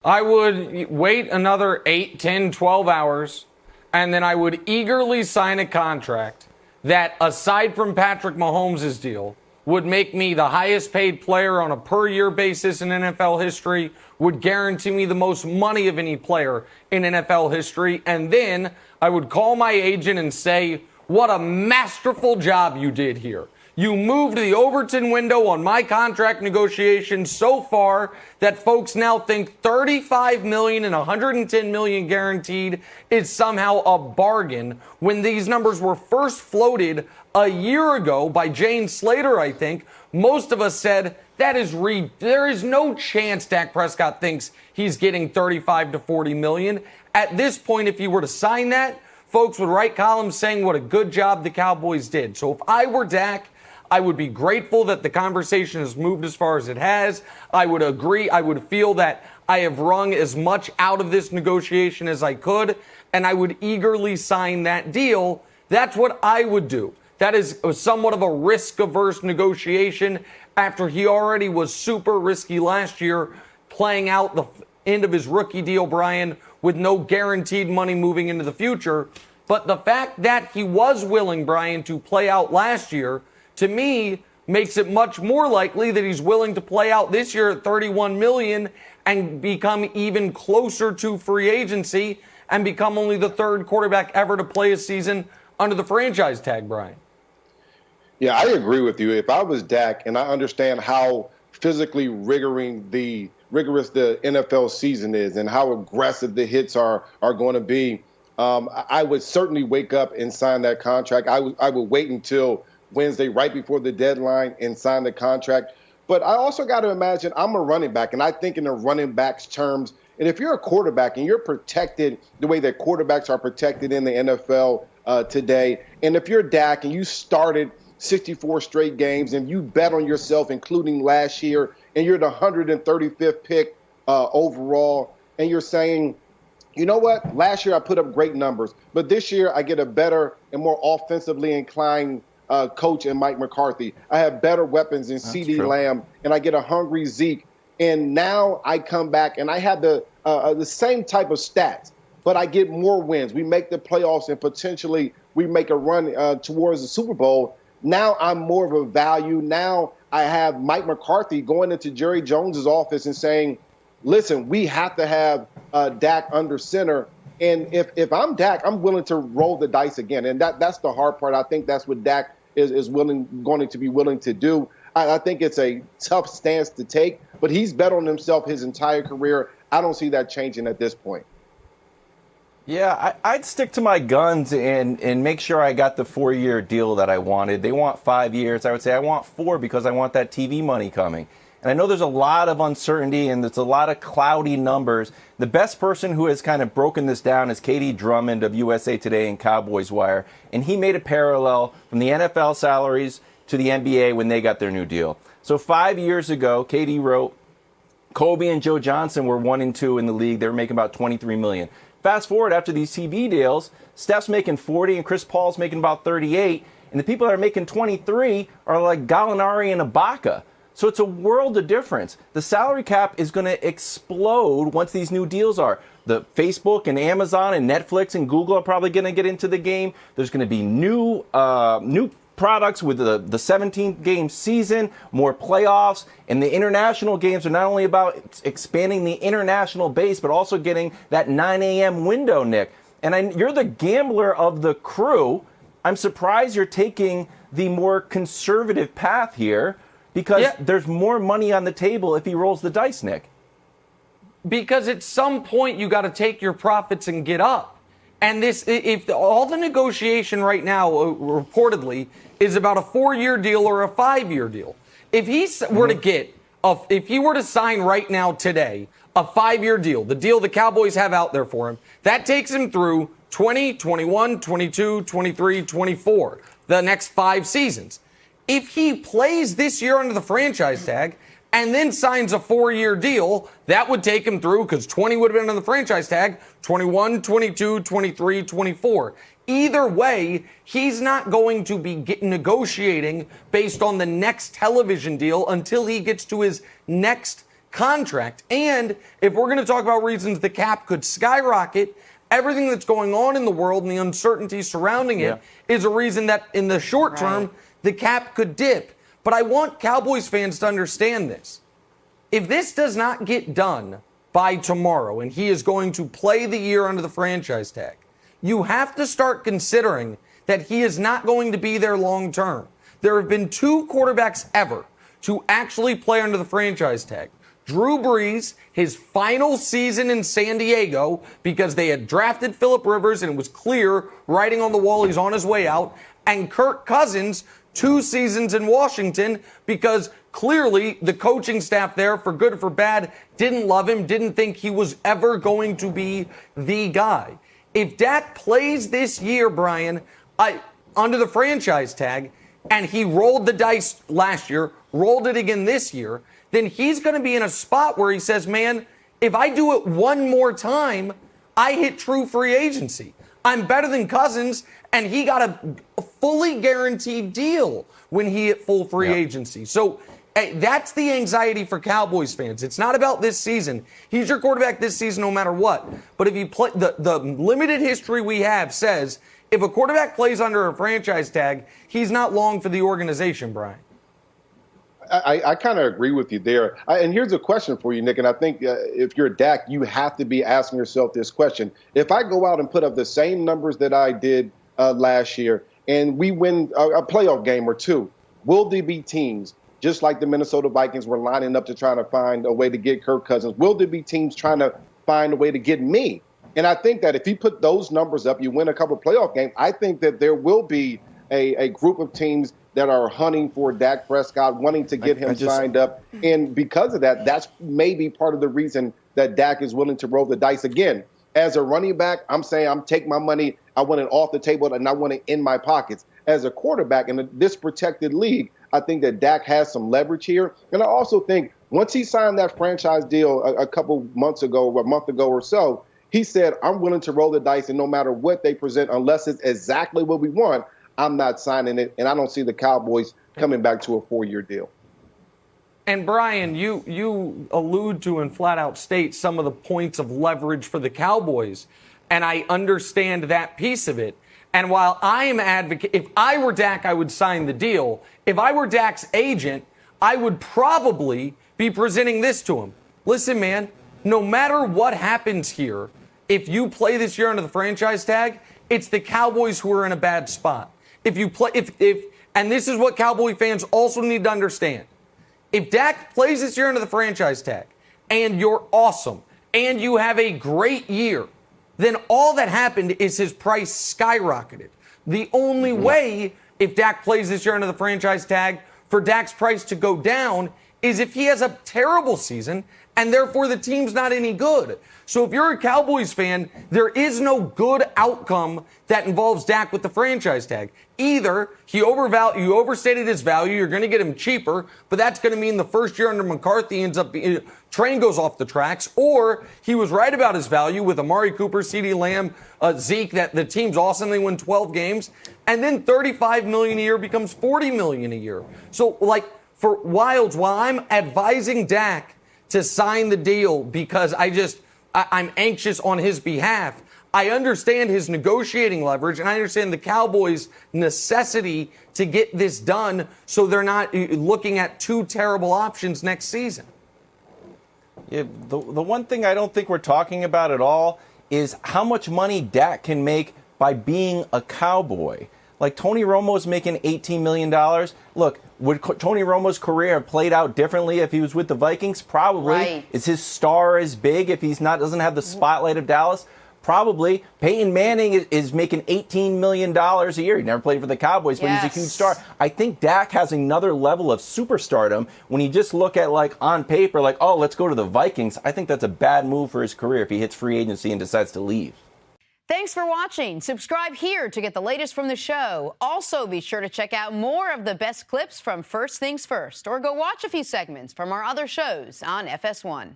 I would wait another 8, 10, 12 hours, and then I would eagerly sign a contract that, aside from Patrick Mahomes' deal, would make me the highest paid player on a per-year basis in NFL history, would guarantee me the most money of any player in NFL history, and then I would call my agent and say, what a masterful job you did here. You moved the Overton window on my contract negotiations so far that folks now think $35 million and $110 million guaranteed is somehow a bargain, when these numbers were first floated a year ago by Jane Slater, I think. Most of us said there is no chance Dak Prescott thinks he's getting $35 to $40 million. At this point, if he were to sign that, folks would write columns saying what a good job the Cowboys did. So if I were Dak, I would be grateful that the conversation has moved as far as it has. I would agree. I would feel that I have wrung as much out of this negotiation as I could, and I would eagerly sign that deal. That's what I would do. That is somewhat of a risk-averse negotiation after he already was super risky last year, playing out the end of his rookie deal, Brian, with no guaranteed money moving into the future. But the fact that he was willing, Brian, to play out last year, to me, makes it much more likely that he's willing to play out this year at $31 million and become even closer to free agency and become only the third quarterback ever to play a season under the franchise tag, Brian. Yeah, I agree with you. If I was Dak, and I understand how physically rigorous the NFL season is and how aggressive the hits are going to be, I would certainly wake up and sign that contract. I would wait until Wednesday, right before the deadline, and sign the contract. But I also got to imagine I'm a running back, and I think in the running back's terms. And if you're a quarterback and you're protected the way that quarterbacks are protected in the NFL today, and if you're Dak and you started 64 straight games and you bet on yourself, including last year, and you're the 135th pick overall, and you're saying, you know what, last year I put up great numbers, but this year I get a better and more offensively inclined coach in Mike McCarthy. I have better weapons in CeeDee Lamb, and I get a hungry Zeke. And now I come back and I have the same type of stats, but I get more wins. We make the playoffs and potentially we make a run towards the Super Bowl. Now I'm more of a value. Now I have Mike McCarthy going into Jerry Jones's office and saying, listen, we have to have Dak under center. And if I'm Dak, I'm willing to roll the dice again. And that's the hard part. I think that's what Dak is going to be willing to do. I think it's a tough stance to take, but he's bet on himself his entire career. I don't see that changing at this point. Yeah, I'd stick to my guns and make sure I got the 4-year deal that I wanted. They want 5 years. I would say I want 4 because I want that TV money coming. And I know there's a lot of uncertainty and there's a lot of cloudy numbers. The best person who has kind of broken this down is Katie Drummond of USA Today and Cowboys Wire. And he made a parallel from the NFL salaries to the NBA when they got their new deal. So 5 years ago, Katie wrote, Kobe and Joe Johnson were 1 and 2 in the league. They were making about $23 million. Fast forward after these TV deals, Steph's making 40 and Chris Paul's making about 38. And the people that are making 23 are like Gallinari and Ibaka. So it's a world of difference. The salary cap is going to explode once these new deals are. The Facebook and Amazon and Netflix and Google are probably going to get into the game. There's going to be new products with the 17-game season, more playoffs, and the international games are not only about expanding the international base, but also getting that 9 a.m. window, Nick. And you're the gambler of the crew. I'm surprised you're taking the more conservative path here, because there's more money on the table if he rolls the dice, Nick. Because at some point you got to take your profits and get up. And if all the negotiation right now reportedly is about a 4-year deal or a 5-year deal, if he were to get, if he were to sign right now today a 5-year deal, the deal the Cowboys have out there for him, that takes him through 20, 21, 22, 23, 24, the next 5 seasons. If he plays this year under the franchise tag and then signs a 4-year deal, that would take him through, because 20 would have been under the franchise tag, 21, 22, 23, 24. Either way, he's not going to be negotiating based on the next television deal until he gets to his next contract. And if we're going to talk about reasons the cap could skyrocket, everything that's going on in the world and the uncertainty surrounding it is a reason that in the short term, the cap could dip. But I want Cowboys fans to understand this. If this does not get done by tomorrow and he is going to play the year under the franchise tag, you have to start considering that he is not going to be there long term. There have been 2 quarterbacks ever to actually play under the franchise tag. Drew Brees, his final season in San Diego, because they had drafted Phillip Rivers and it was clear, writing on the wall, he's on his way out. And Kirk Cousins, 2 seasons in Washington, because clearly the coaching staff there, for good or for bad, didn't love him, didn't think he was ever going to be the guy. If Dak plays this year, Brian, under the franchise tag, and he rolled the dice last year, rolled it again this year, then he's going to be in a spot where he says, man, if I do it one more time, I hit true free agency. I'm better than Cousins, and he got a fully guaranteed deal when he hit full free agency. So that's the anxiety for Cowboys fans. It's not about this season. He's your quarterback this season no matter what. But if you play, the limited history we have says if a quarterback plays under a franchise tag, he's not long for the organization, Brian. I kind of agree with you there. And here's a question for you, Nick. And I think if you're Dak, you have to be asking yourself this question. If I go out and put up the same numbers that I did last year and we win a playoff game or 2, will there be teams, just like the Minnesota Vikings were lining up to try to find a way to get Kirk Cousins, will there be teams trying to find a way to get me? And I think that if you put those numbers up, you win a couple of playoff games, I think that there will be a group of teams that are hunting for Dak Prescott, wanting to get him signed up. And because of that, that's maybe part of the reason that Dak is willing to roll the dice again. As a running back, I'm saying I'm taking my money, I want it off the table, and I want it in my pockets. As a quarterback in this protected league, I think that Dak has some leverage here. And I also think once he signed that franchise deal a couple months ago, or a month ago or so, he said, I'm willing to roll the dice, and no matter what they present, unless it's exactly what we want, I'm not signing it, and I don't see the Cowboys coming back to a 4-year deal. And Brian, you allude to and flat out state some of the points of leverage for the Cowboys, and I understand that piece of it. And while I am if I were Dak, I would sign the deal. If I were Dak's agent, I would probably be presenting this to him. Listen, man, no matter what happens here, if you play this year under the franchise tag, it's the Cowboys who are in a bad spot. If you play, and this is what Cowboy fans also need to understand. If Dak plays this year under the franchise tag and you're awesome and you have a great year, then all that happened is his price skyrocketed. The only way, if Dak plays this year under the franchise tag, for Dak's price to go down is if he has a terrible season and therefore the team's not any good. So if you're a Cowboys fan, there is no good outcome that involves Dak with the franchise tag. Either you overstated his value, you're going to get him cheaper, but that's going to mean the first year under McCarthy train goes off the tracks, or he was right about his value with Amari Cooper, CeeDee Lamb, Zeke, that the team's awesome, they win 12 games, and then $35 million a year becomes $40 million a year. So, for Wildes, while I'm advising Dak to sign the deal because I'm anxious on his behalf, I understand his negotiating leverage, and I understand the Cowboys' necessity to get this done so they're not looking at 2 terrible options next season. Yeah, the one thing I don't think we're talking about at all is how much money Dak can make by being a Cowboy. Like Tony Romo's making $18 million. Look, would Tony Romo's career have played out differently if he was with the Vikings? Probably. Right. Is his star as big if he's doesn't have the spotlight of Dallas? Probably. Peyton Manning is making $18 million a year. He never played for the Cowboys, but he's a huge star. I think Dak has another level of superstardom when you just look at, on paper, oh, let's go to the Vikings. I think that's a bad move for his career if he hits free agency and decides to leave. Thanks for watching. Subscribe here to get the latest from the show. Also, be sure to check out more of the best clips from First Things First, or go watch a few segments from our other shows on FS1.